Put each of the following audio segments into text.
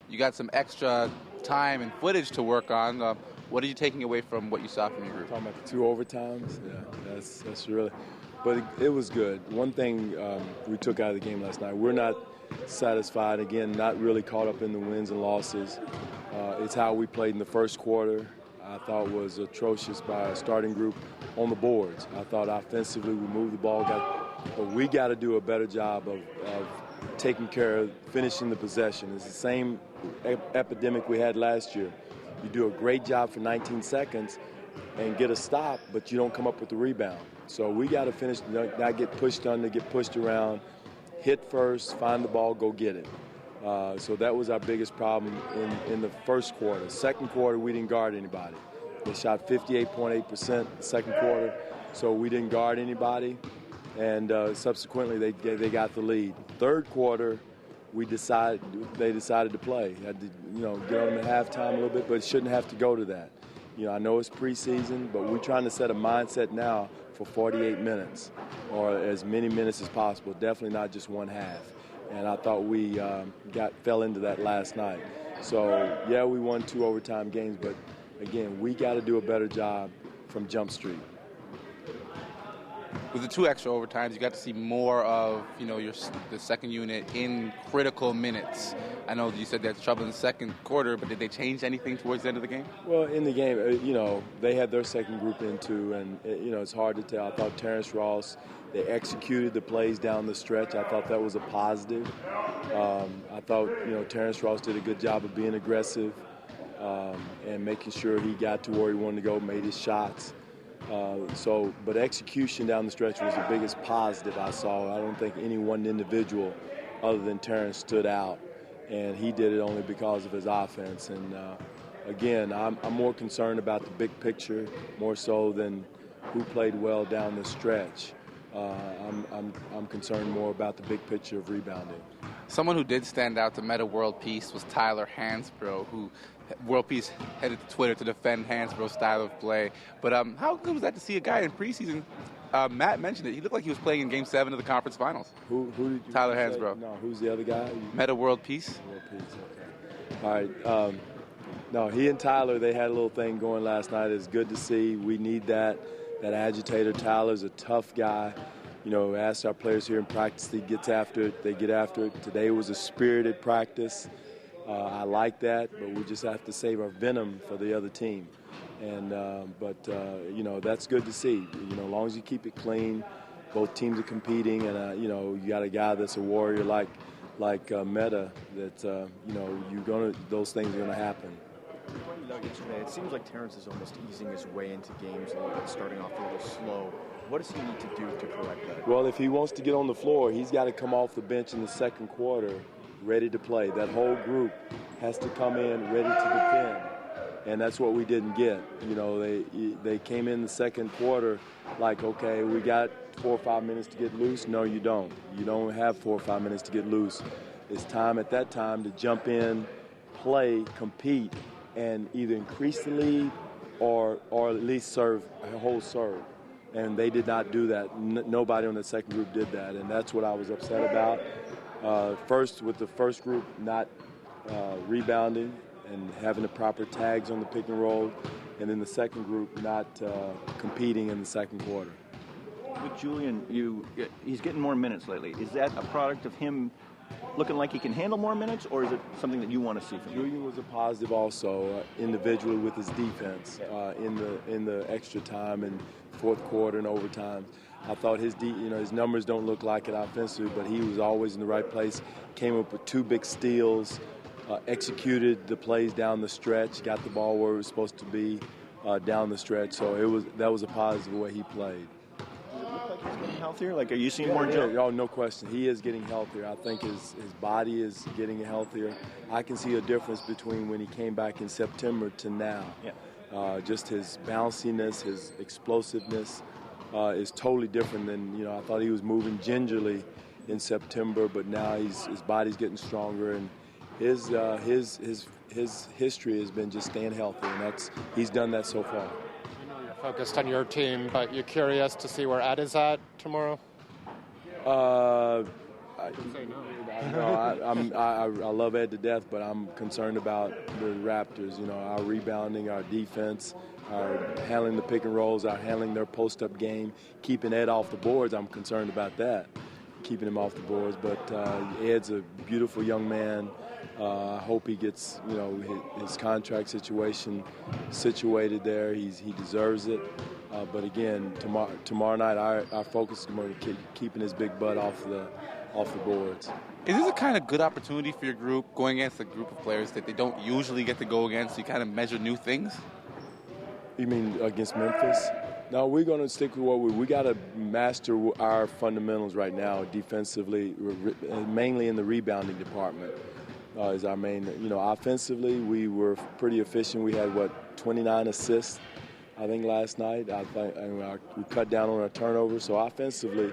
you got some extra time and footage to work on. What are you taking away from what you saw from your group? Talking about the 2 overtimes? Yeah, that's really – but it was good. One thing we took out of the game last night, we're not satisfied, again, not really caught up in the wins and losses. It's how we played in the first quarter. I thought was atrocious by our starting group on the boards. I thought offensively we moved the ball, but we got to do a better job of taking care of finishing the possession. It's the same epidemic we had last year. You do a great job for 19 seconds and get a stop, but you don't come up with the rebound. So we got to finish, not get pushed under, get pushed around, hit first, find the ball, go get it. So that was our biggest problem in the first quarter. Second quarter, we didn't guard anybody. They shot 58.8% the second quarter, so we didn't guard anybody, and subsequently they got the lead. Third quarter, they decided to play. Had to get on them at halftime a little bit, but it shouldn't have to go to that. I know it's preseason, but we're trying to set a mindset now for 48 minutes or as many minutes as possible. Definitely not just one half. And I thought we fell into that last night. So, yeah, we won 2 overtime games, but, again, we got to do a better job from Jump Street. With the 2 extra overtimes, you got to see more of, the second unit in critical minutes. I know you said they had trouble in the second quarter, but did they change anything towards the end of the game? Well, in the game, they had their second group in too, and, it's hard to tell. I thought Terrence Ross, they executed the plays down the stretch. I thought that was a positive. I thought, Terrence Ross did a good job of being aggressive and making sure he got to where he wanted to go, made his shots. But execution down the stretch was the biggest positive I saw. I don't think any one individual other than Terrence stood out, and he did it only because of his offense. And, again, I'm more concerned about the big picture more so than who played well down the stretch. I'm concerned more about the big picture of rebounding. Someone who did stand out to Meta World Peace was Tyler Hansbrough, who World Peace headed to Twitter to defend Hansbrough's style of play. But how good was that to see a guy in preseason? Matt mentioned it. He looked like he was playing in Game 7 of the conference finals. Who did you Tyler say? Hansbrough. No, who's the other guy? Meta World Peace. World Peace, okay. All right. No, he and Tyler, they had a little thing going last night. It's good to see. We need that agitator. Tyler's a tough guy. Asked our players here in practice, they get after it. Today was a spirited practice. I like that, but we just have to save our venom for the other team. And that's good to see. As long as you keep it clean, both teams are competing, and you got a guy that's a warrior like Meta. That those things are gonna happen. Yesterday, it seems like Terrence is almost easing his way into games a little bit, starting off a little slow. What does he need to do to correct that? Well, if he wants to get on the floor, he's got to come off the bench in the second quarter ready to play. That whole group has to come in ready to defend, and that's what we didn't get. They came in the second quarter like, okay, we got 4 or 5 minutes to get loose. No, you don't. You don't have 4 or 5 minutes to get loose. It's time at that time to jump in, play, compete, and either increase the lead or at least serve a whole serve. And they did not do that. Nobody on the second group did that, and that's what I was upset about. First, with the first group not rebounding and having the proper tags on the pick and roll, and then the second group not competing in the second quarter. With Julian, he's getting more minutes lately. Is that a product of him looking like he can handle more minutes, or is it something that you want to see from him? Julian was a positive also individually with his defense in the extra time and fourth quarter and overtime. I thought his numbers don't look like it offensively, but he was always in the right place. Came up with 2 big steals, executed the plays down the stretch, got the ball where it was supposed to be down the stretch. So that was a positive way he played. Does it look like he's getting healthier? Like, are you seeing more jump? Oh, no question. He is getting healthier. I think his body is getting healthier. I can see a difference between when he came back in September to now. Yeah. Just his bounciness, his explosiveness is totally different than, I thought he was moving gingerly in September, but now his body's getting stronger, and his history has been just staying healthy, and he's done that so far. You're focused on your team, but you're curious to see where Ed is at tomorrow? I love Ed to death, but I'm concerned about the Raptors. You know, our rebounding, our defense, our handling the pick and rolls, our handling their post-up game, keeping Ed off the boards. I'm concerned about that, keeping him off the boards. But Ed's a beautiful young man. I hope he gets, you know, his contract situation situated there. He deserves it. But again, tomorrow night, our focus is going to be keeping his big butt off the boards. Is this a kind of good opportunity for your group, going against a group of players that they don't usually get to go against? So you kind of measure new things? You mean against Memphis? No, we're going to stick with what we got to master our fundamentals right now defensively, mainly in the rebounding department. Is our main, you know, offensively, we were pretty efficient. We had, 29 assists, I think, last night. I think we cut down on our turnovers. So offensively,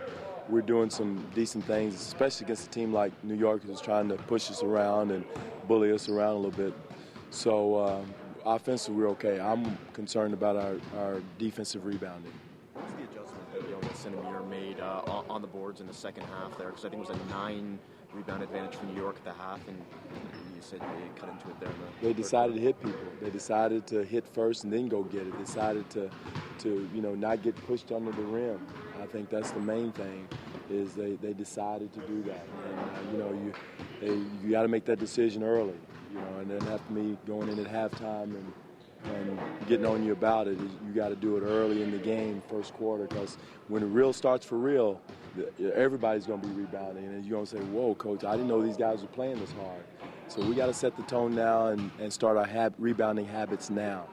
we're doing some decent things, especially against a team like New York who's trying to push us around and bully us around a little bit. So offensively, we're okay. I'm concerned about our defensive rebounding. What's the adjustment that Jonas Sinamir made on the boards in the second half there? Because I think it was a 9 rebound advantage for New York at the half, and you said they cut into it there. They decided to hit people. They decided to hit first and then go get it. They decided to you know, not get pushed under the rim. I think that's the main thing, is they decided to do that. And you know, you got to make that decision early, you know, and then after me going in at halftime and getting on you about it, you got to do it early in the game, first quarter, because when the real starts for real, everybody's going to be rebounding, and you're going to say, whoa, Coach, I didn't know these guys were playing this hard. So we got to set the tone now and start our rebounding habits now.